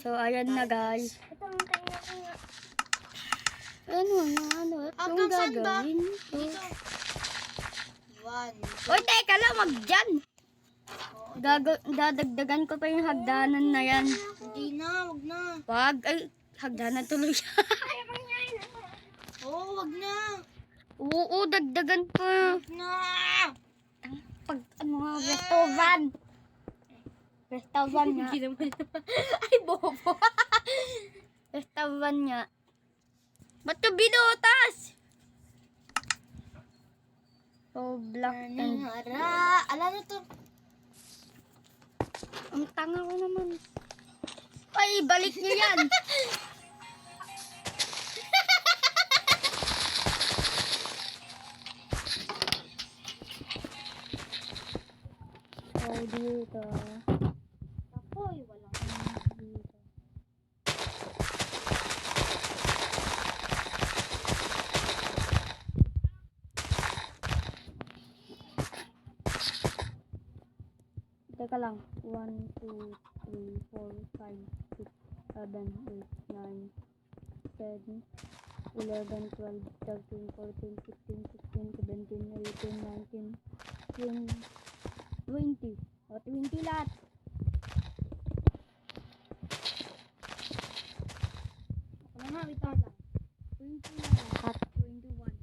So, ayan na guys. Ano? Yung gagawin? Dito. 1, 2. Oy, teka lang, wag dyan. Dadagdagan ko pa yung hagdanan na yan. Hindi na, wag na. Wag, ay, hagdanan tuloy siya. Oo, wag na. Oo, dagdagan pa. Wag na. Pag, ano nga, restaurant. Restaurant nga. Hindi naman. Ay, bobo. Restaurant nga. Ba't ka binutas? So, black and... Ara, ala na to. Ang tanga ko naman. Ay, balik niyo yan. So, dito. Apoy, wala. Dito. Teka lang. 1, 2, 3, 4, 5, 6, 7, 8, 9, 10, 11, 12, 13, 14, 15, 16, 17, 18, 19, 20. O, 20 lahat. Wala nga, wait lang. 20 lahat. 21.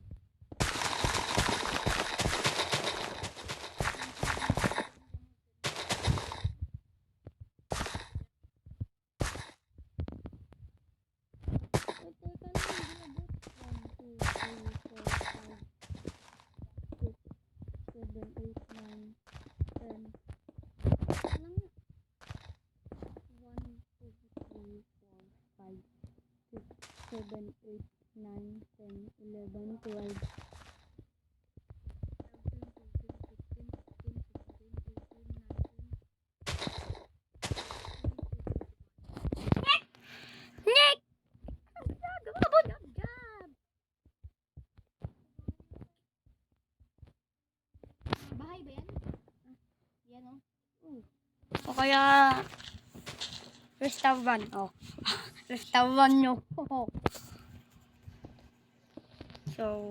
Seven, 8, 9, 10, 11, 12. Nick! Gagawa mo ng job! Bahay ba yan? Yan o. O kaya... Restaurant. Oh. Restaurant nyo. So...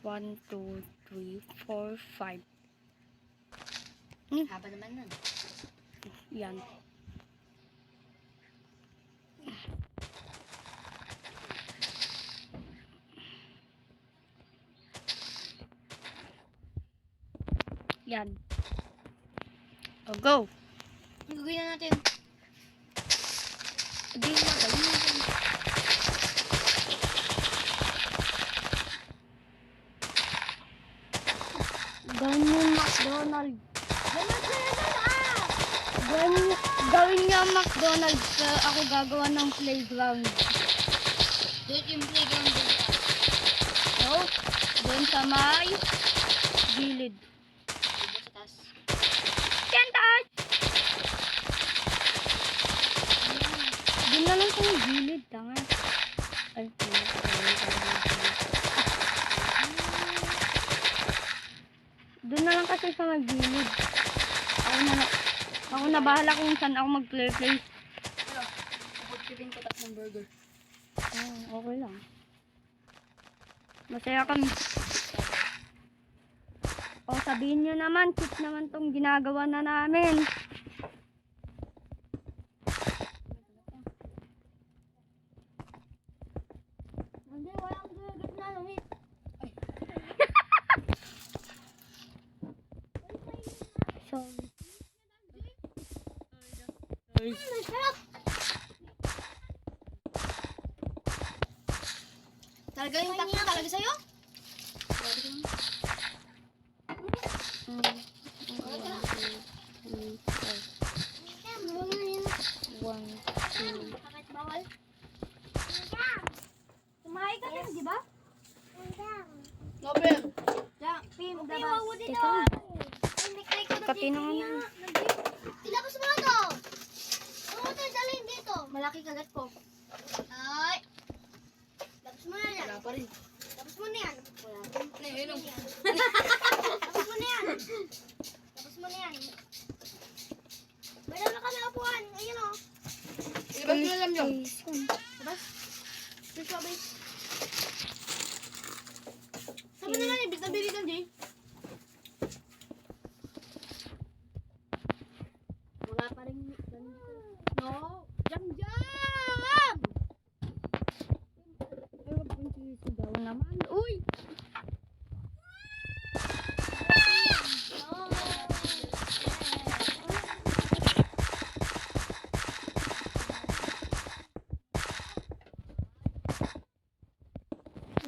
1, 2, 3, 4, 5. Haba naman nun. Yan. Yan. O, go. Gagawin na natin. Hindi mo gawin natin. Gawin mo McDonald's. Gawin niya McDonald's. Ako gagawa ng playground. Doon yung playground doon. So, doon sa may gilid. Diba sa taas? Yan taas! Doon na lang sa gilid. Tanga. Ay, doon na lang kasi sa may gilid. Ako na bahala kung saan ako mag-play. Ano? Kapag chipin ko tatlong burger. Oh, okay lang. Masaya kami. O, sabihin nyo naman, cute naman tong ginagawa na namin. Hindi, walang gagat na lumit. So, Masarap! Talaga yung tatlo talaga sa'yo? Bakit bawal? Tumahay ka din, di ba? Nobe! Diyan, Pim, dabas. teka. Katinangan na. Tilapos mo na to! Oo, tayo dalhin dito. Malaki kagat ko. Ay! Tapos mo na yan. Wala pa rin. Tapos mo na yan. Wala pa rin. Tapos mo na yan. Tapos mo na yan. May dala ka na upuan. Ayun o. Alis alam yun. station. Labas. Please, labas. Sabi na lang, ibig nabili ka, Jay. Wala pa rin. No. Jam, jam! Ay, wag kong sisigaw naman. Uy! No.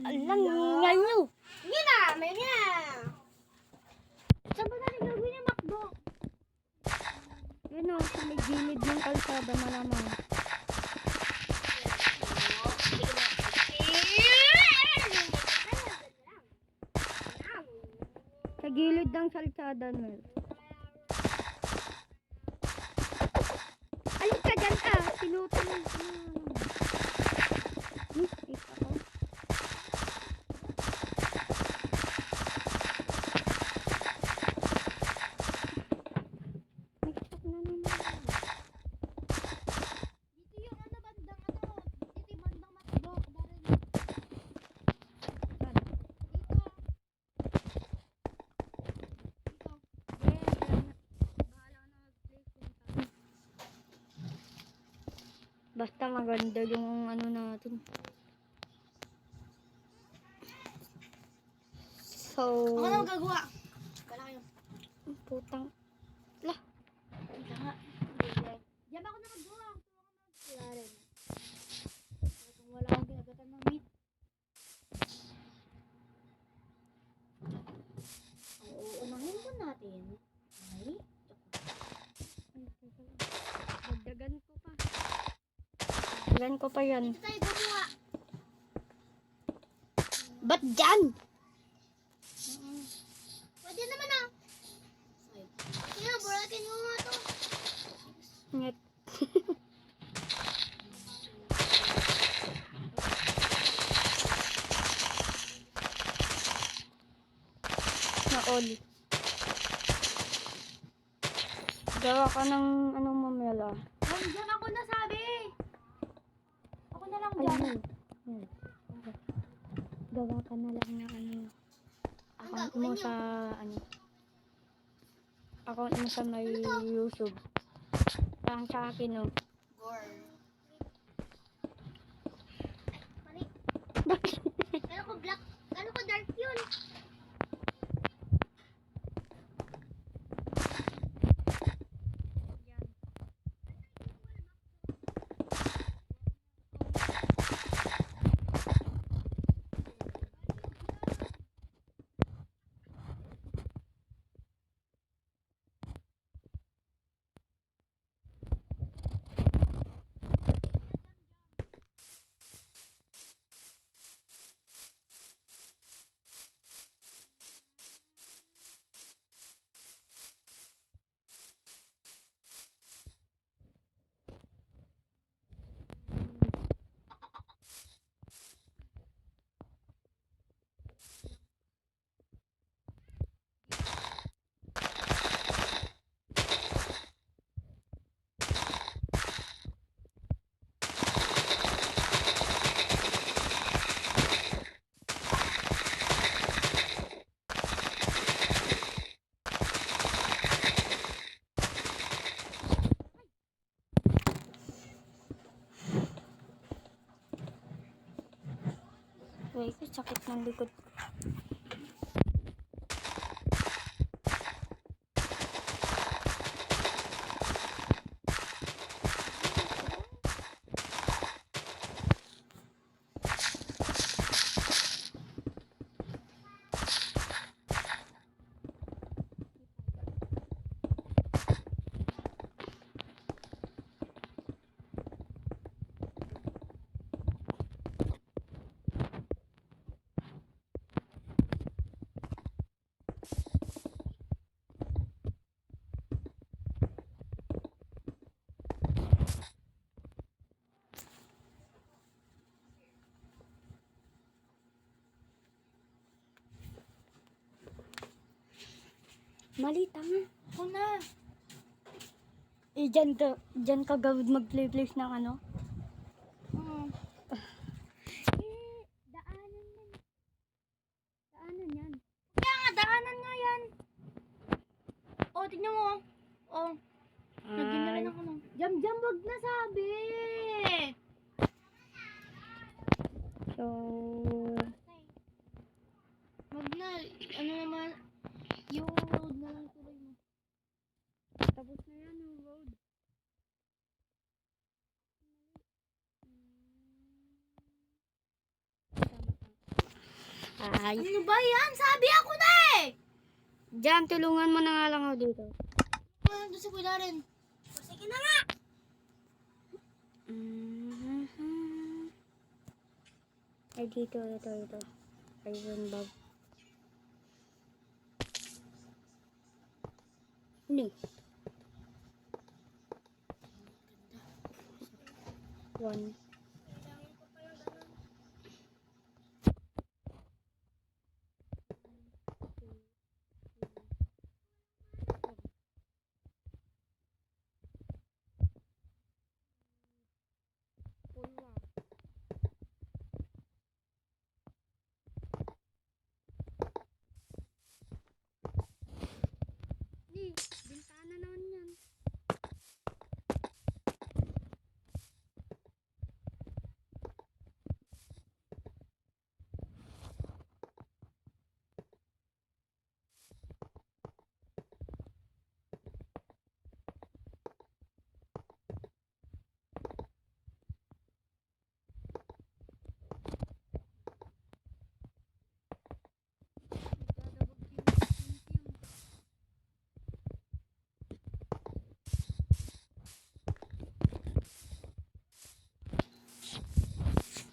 Alang, ingay nyo. Hindi na, may na. Saan ba natin gagawin yung McDo? Yun o, sa may gilid ng kalsada malamang. Sa gilid ng kalsada, Mel. Alis ka dyan ka! Tinutulog ka na. Mistake ako. Mistake na naman. Dito yung ano, bandang ano. Dito yung bandang McDo. Darin. Saan? Dito. Basta maganda yung ano natin. So, Ako na magagawa. Wala kayo. putang. Lah, Wala. Diyan ako na maggawa. Wala rin. Kung wala akong ginagatan ng meat. Ang uunahin po natin ay dagdagan ko pa. Dagdagan ko pa yan. dito tayo gumawa. Ba't dyan? Pwede naman ah. Sige, burakin mo nga to. Nget. Na all. Gawa ka ng anong mamela. Diyan ako nasabi. Ako na lang Ay, dyan. Mel. Mel. Gawa ka na lang ng ano. Account mo sa ano. Account mo sa may YouTube. Parang sa akin, oh. Gore. Mali. Kala ko black. Kala ko dark yun. Wait, sakit ng likod. Mali, tanga. Ako na. Dyan ka gawid mag-play ng ano? Oh, tignan mo. Oh, lagyan na rin ako ng... Jam, wag na sabi. So, Wag na. Ano naman, yung road na lang tuloy mo. tapos na yan yung road. Ay, Ano ba yan? Sabi ako na eh! Jam, tulungan mo na nga lang ako dito. Ano doon sa kuya rin? Sige na nga! Ay, dito, ito. Iron bag. Ni. One. Ni, bintana naman yan.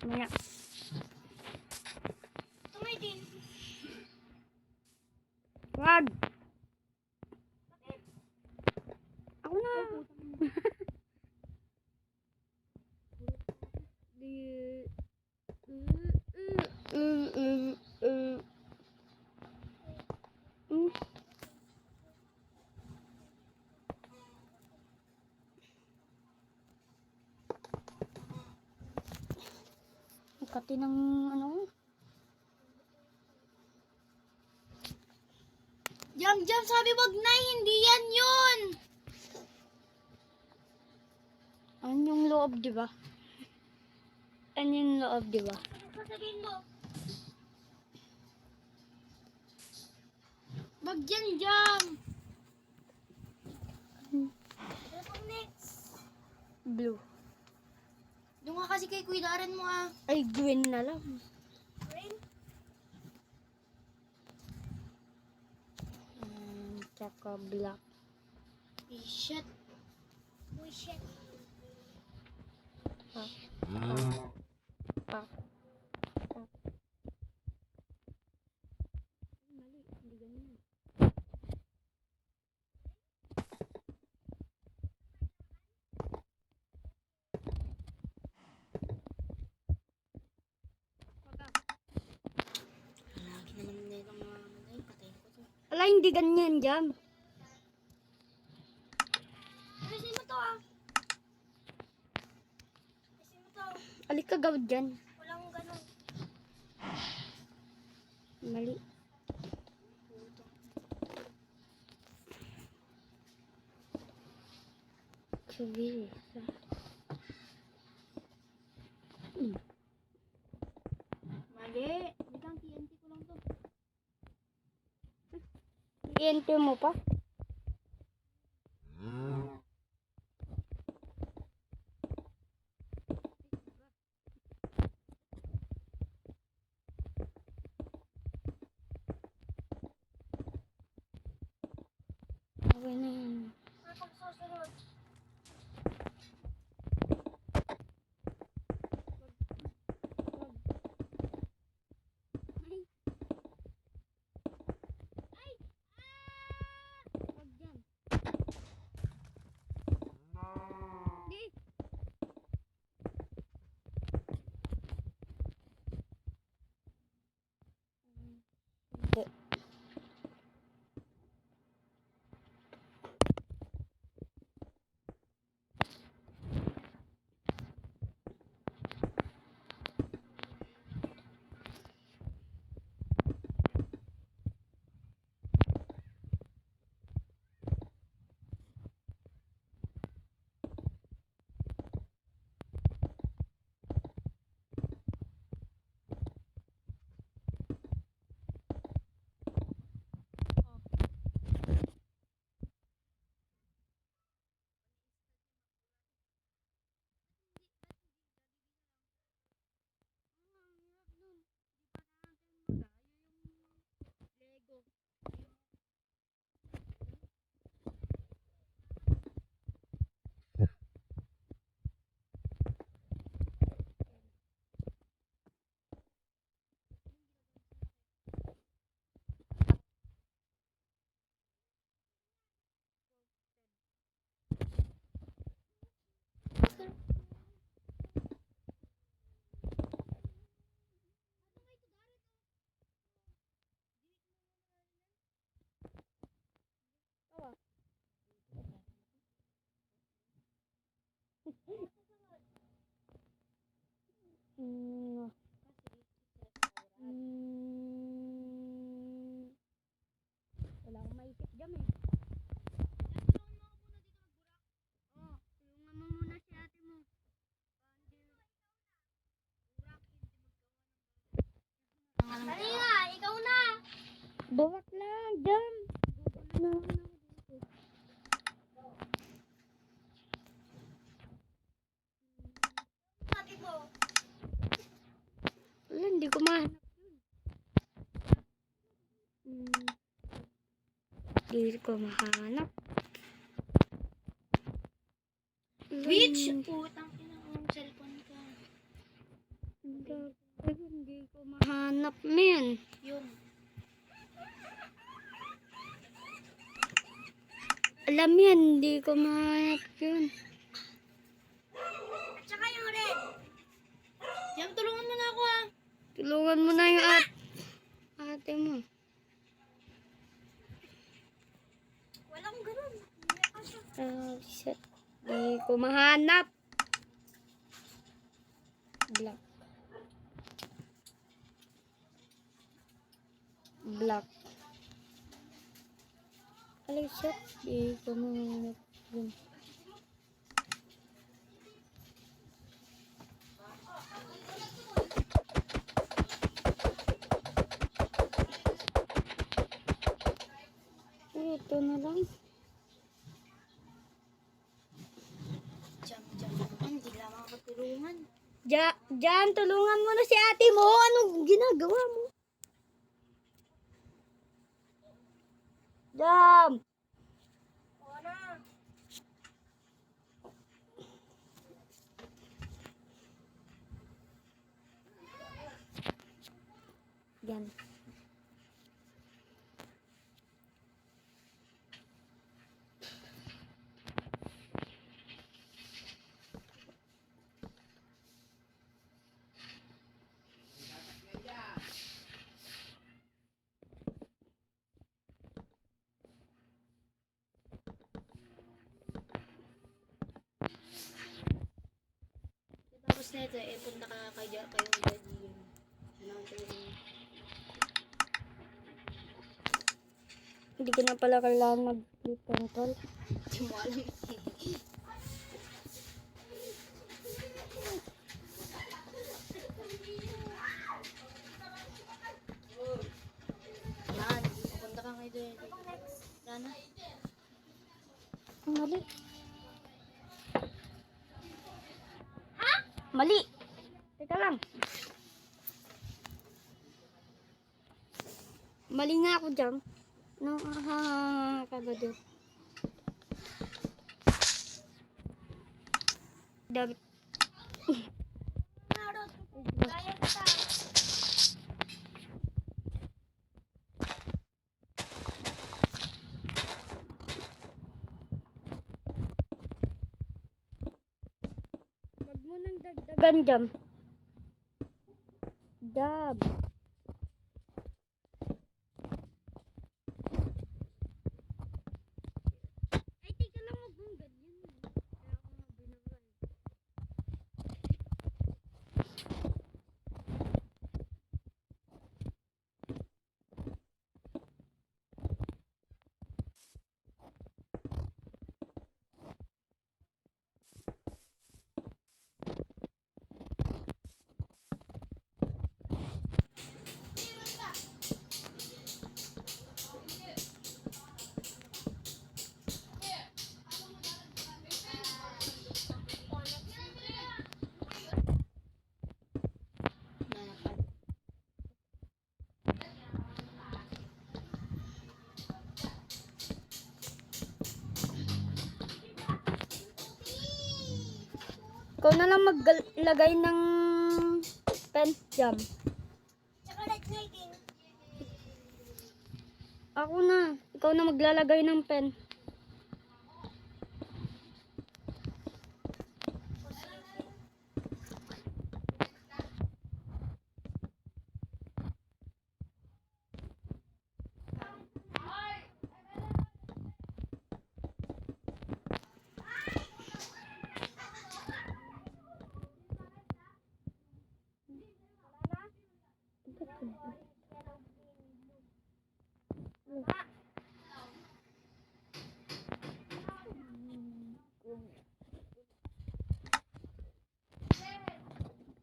Maya. Tumay din. Wag! Ako na! Kati ng ano? Jam, sabi wag na, hindi yan yun! Ano yung loob, di ba? Ano yung loob, di ba? Sasabihin mo. Wag yan, Jam! Ano pang next? Blue. Doon nga kasi kay Kuya Darren mo ah. Ay, green na lang. Green? Tsaka black. Shit. Oh, shit. Pa. Mali, hindi ganyan. Lagi naman nila mga manay. Patayin ko to. Ala, hindi ganyan, Jam. Alisin mo to ah. Alisin mo to. Alik ka gawad dyan. Walang ganun. Mali. Sabi. Mali. Hindi kang TNT ko lang to. TNT mo pa? Okay na yan. Ano pang susunod? Mm, wala akong maisip dyan eh. Tulungan mo muna si ate mo. Dali nga, ikaw na. Bawat lang, dyan. Ate mo. Wala, hindi ko mahanap yun. Hindi ko mahanap. Bitch! Putang ina mo ang cellphone ka. Hindi ko mahanap, men. Yun. Alam yan, hindi ko mahanap yun. At saka yung red. Jam, tulungan mo na ako ah. Tulungan mo na yung ate mo. Walang ganun. Shit. Hindi ko mahanap. Black. Black. Alay, shit. Hindi ko mahanap yun. Ito na lang. Jam. Hindi lang makakatulungan. Jan, tulungan mo na si ate mo. Anong ginagawa mo? Jam! Wala. Yan. Tapos na ito, punta ka kayong daddy. Ano ang tulungan? Hindi ko na pala kailangan mag-flip control. Hindi mo alam eh. Yan, pupunta ka kay daddy. Sana. Mali. Mali. Teka lang. Mali nga ako dyan. No, kagado. Damit. Kaya kita. Wag mo nang dagdagan dyan. Dab. Ay, tika lang, wag mong ganyan. Kaya ako nga binaban. Ikaw na lang maglagay ng pen jam. Chocolate lighting. Ako na. Ikaw na maglalagay ng pen.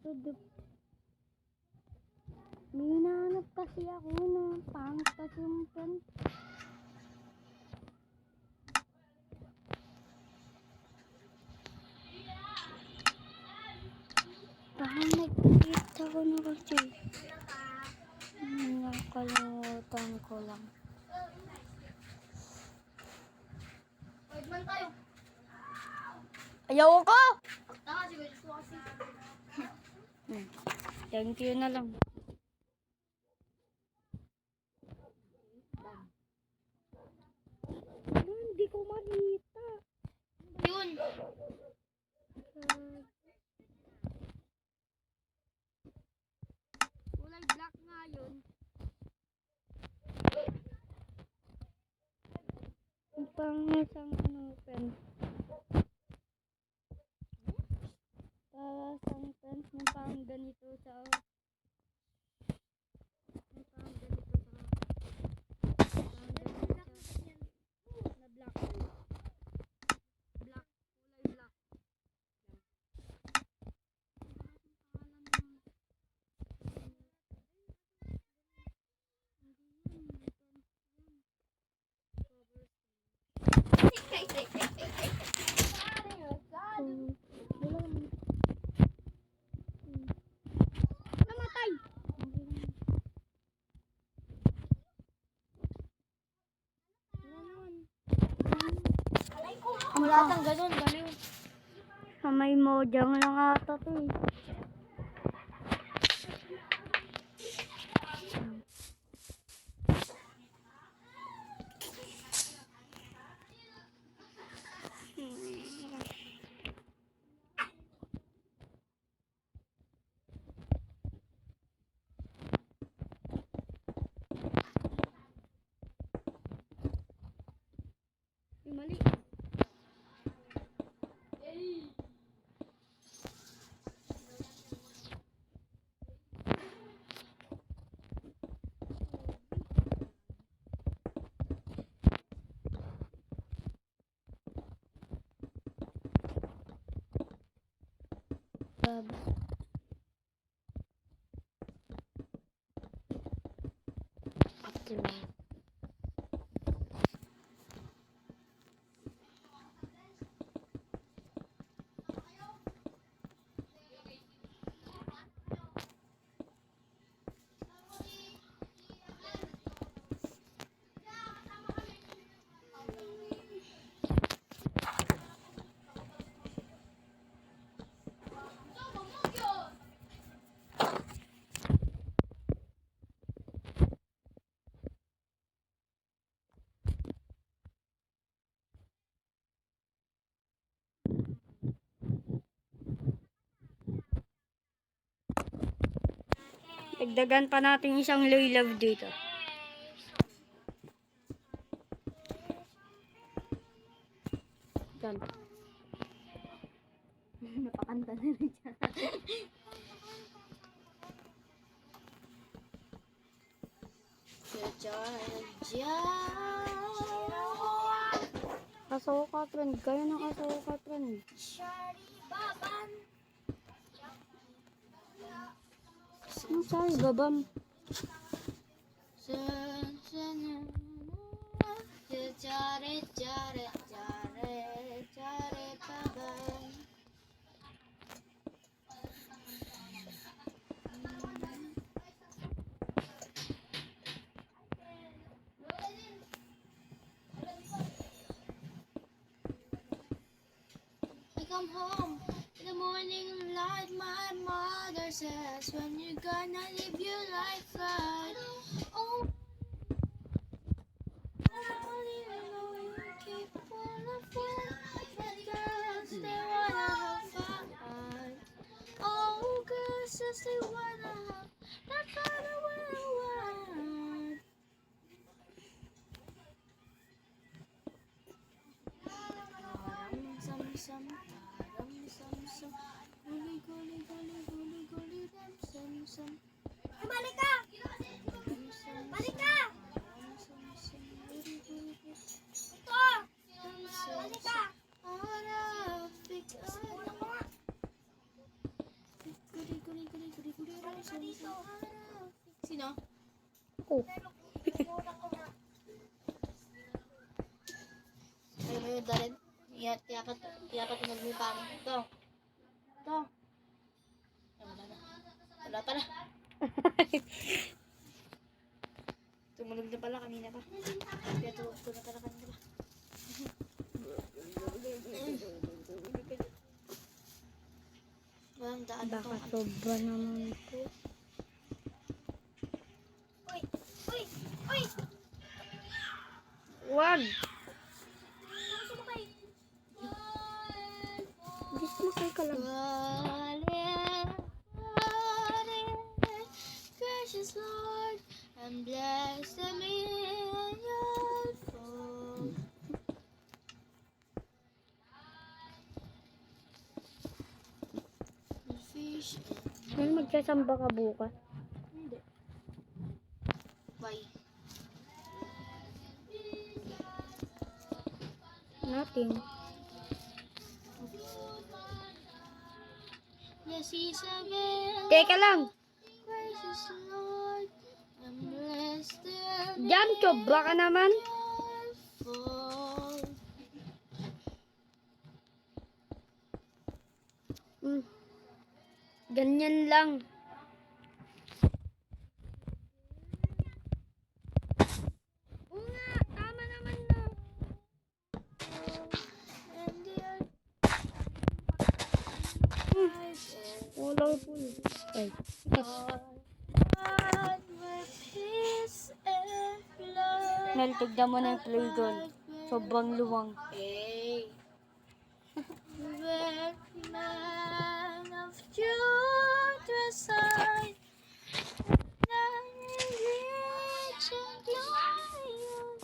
Tudup. May hinahanap kasi ako na pangit kasi yung pen. Baka nagkita ko na kasi. Nakalimutan ko lang. Pwede man tayo. Ayaw ko! Taka, sige, gusto ko kasi. Thank you na lang. Hindi ko makita. Yun. Kulay black nga yun. Yung pang isang pen. Isang pen. Yung pang ganito sa... Yung pang ganito sa... Pang ganito sa... Na black. Black. Kulay black. Namatay! Wala tang ganun, baliw. May mojang lang ata to eh. Mali. Dagdagan pa natin isang love dito. Diyan. Napakanta na rin dyan. Kasoka trend. Gaya ng kasoka trend. Ano sa'yo, babam? I come home in the morning like my mother says, when you gonna live your life right? Oh, only know you keep full of fun, but girls they wanna have fun. Oh, girls just they wanna have that kind of what I want. Some. Balik ka! Balik ka! Ito! Balik ka! Sino? Ako. Ay, may darin. Iyakat yung magmita mo. Ito. Ito. Ay, wala na. Wala pala. Tumunog na pala kanina pa. Kaya ito na pala kanina pa. Walang daan to. Baka sobra naman po. Uy! Uy! Uy! Wag! Sumakay! Just masay ka lang. Precious Lord, and bless the millionfold. The fish Ngayon magsasamba ka bukas. Hindi. Why? Nothing. Yes, Isabel. Teka lang. Precious Lord, and bless the Diyan, sobra ka naman. millionfold. Ganyan lang. Oo nga, tama naman na. And the earth Wala po. Ay. God with His and blood. Mel, tignan mo na yung playground. Sobrang luwang. Hey. Where man of truth reside, not rich and glorious.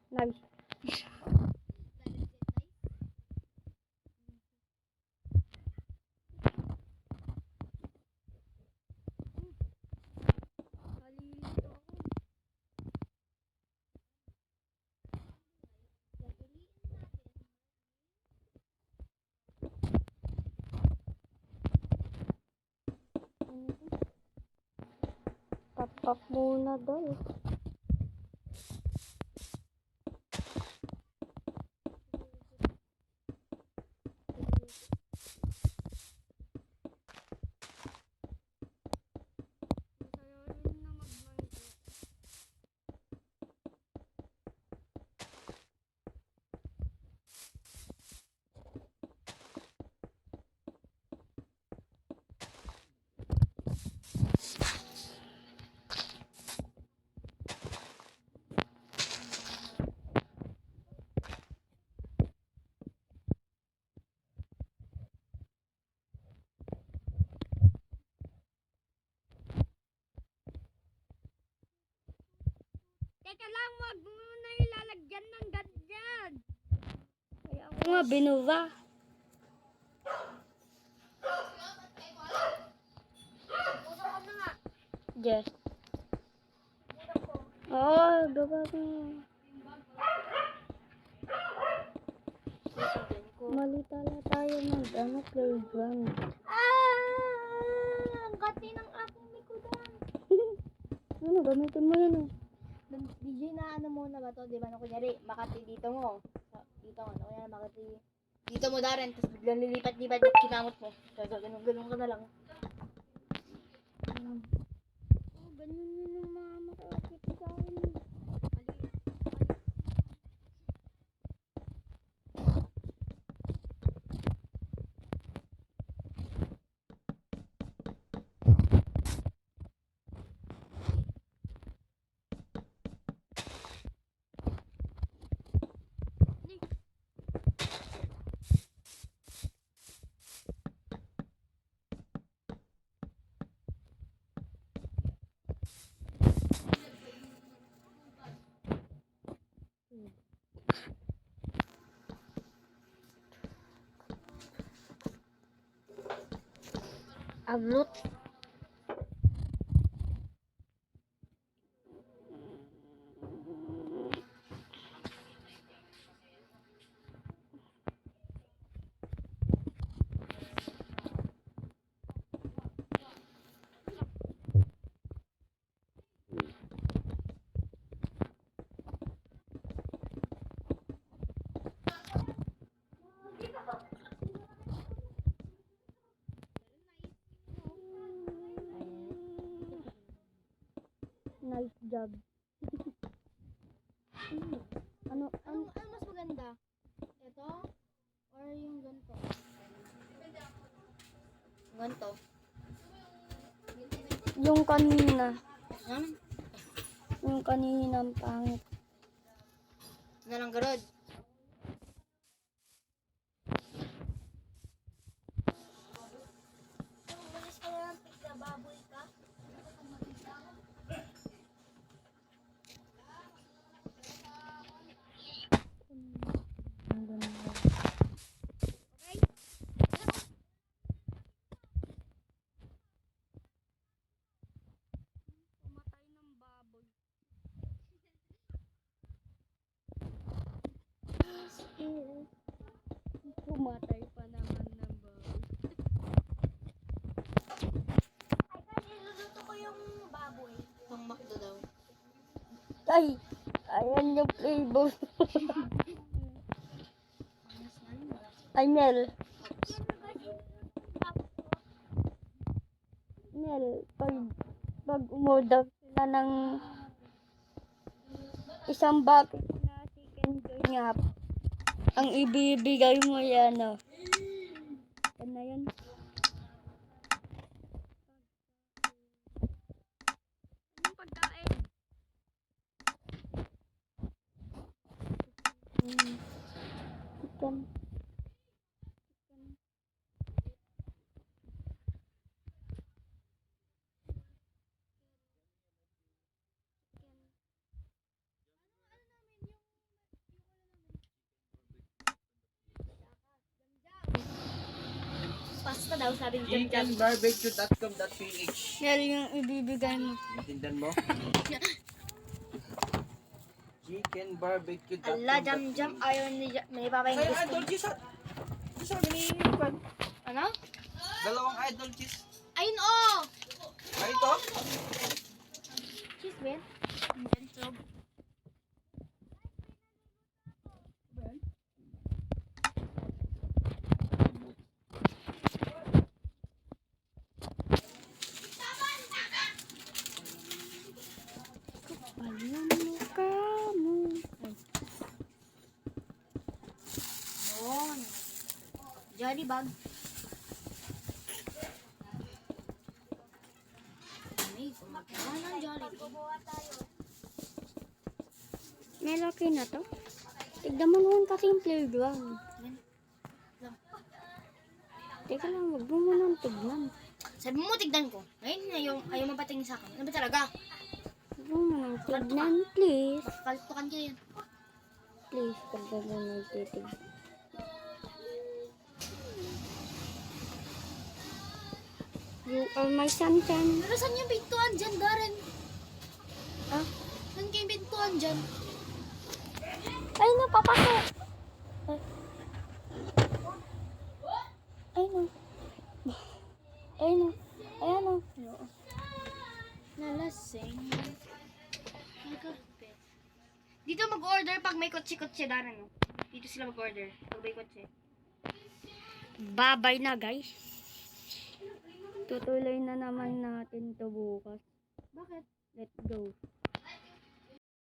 Nice. Tap-tap muna daw. Teka lang, wag mo na ilalagyan ng ganyan. Kaya ako nga binuva. Usap na nga. Yes. Oo, gawa ko. Mali tala tayo mag playground. Ang gati ng aking likudan. Ano, gamitin mo yun DJ na ano muna ba to? Di ba na kunyari, Makati dito mo. Dito mo, kunyari Makati. Dito mo darin, tapos biglang lilipat-lipat yung kinamot mo. So, ganun ka na lang. Oh, ganyan yun yung mga makakit sa akin. Aglot. Nice job. Ano, Ano mas maganda? Ito? Or yung ganito? Ganito? yung kanina. Ano? Yung kanina ang pangit. Na lang garod. Malis ka na lang pigla, baboy ka. Ang ganda. Pumatay ng baboy. Pumatay pa naman ng baboy. Ay, kasi luluto ko yung baboy. Pang makdo daw. Ay! Ayan yung flavor. Ay, Mel. Mel, pag umorder sila ng isang bucket na chicken joy nga, ang ibibigay mo yan, oh. Yan na yan. Anong pagkain? Chicken. Pasta daw, sabi ni Jam Jam. chickenbarbecue.com.ph. Mel, yung ibibigay mo. Natindan mo? chickenbarbecue.com.ph. Ala, Jam Jam. Ayaw ni may papayang Kaya gusto. idol cheese at isa ginilipan. Ano? Dalawang idol cheese. Ayun, oh! Ay ito? Cheese, Ben. Entrog. Ayun mo ka mo. Ay, Yun. Jolly bag. Ay, kumakawa ng Jolly. Mel, okay na to? Tignan mo naman kasi yung flavor. Teka lang, wag mo munang tignan. Sabi mo, tignan ko. Ngayon, ayaw mo patingin sa akin. Ano ba talaga? Wag mo munang tignan, please. Kaltukan ko yan. Please, pag mo munang titignan. You are my sunshine. Pero saan yung pintuan dyan, Darren? Ah? Saan kayo pintuan dyan? Ay, napapasok. Ay, no. Ay, no. Ayan, no. Nalasing. Dito mag-order pag may kotse-kotse, Darren. No? Dito sila mag-order pag may kotse. Babay na, guys. Tutuloy na naman natin to bukas. Bakit? Let's go.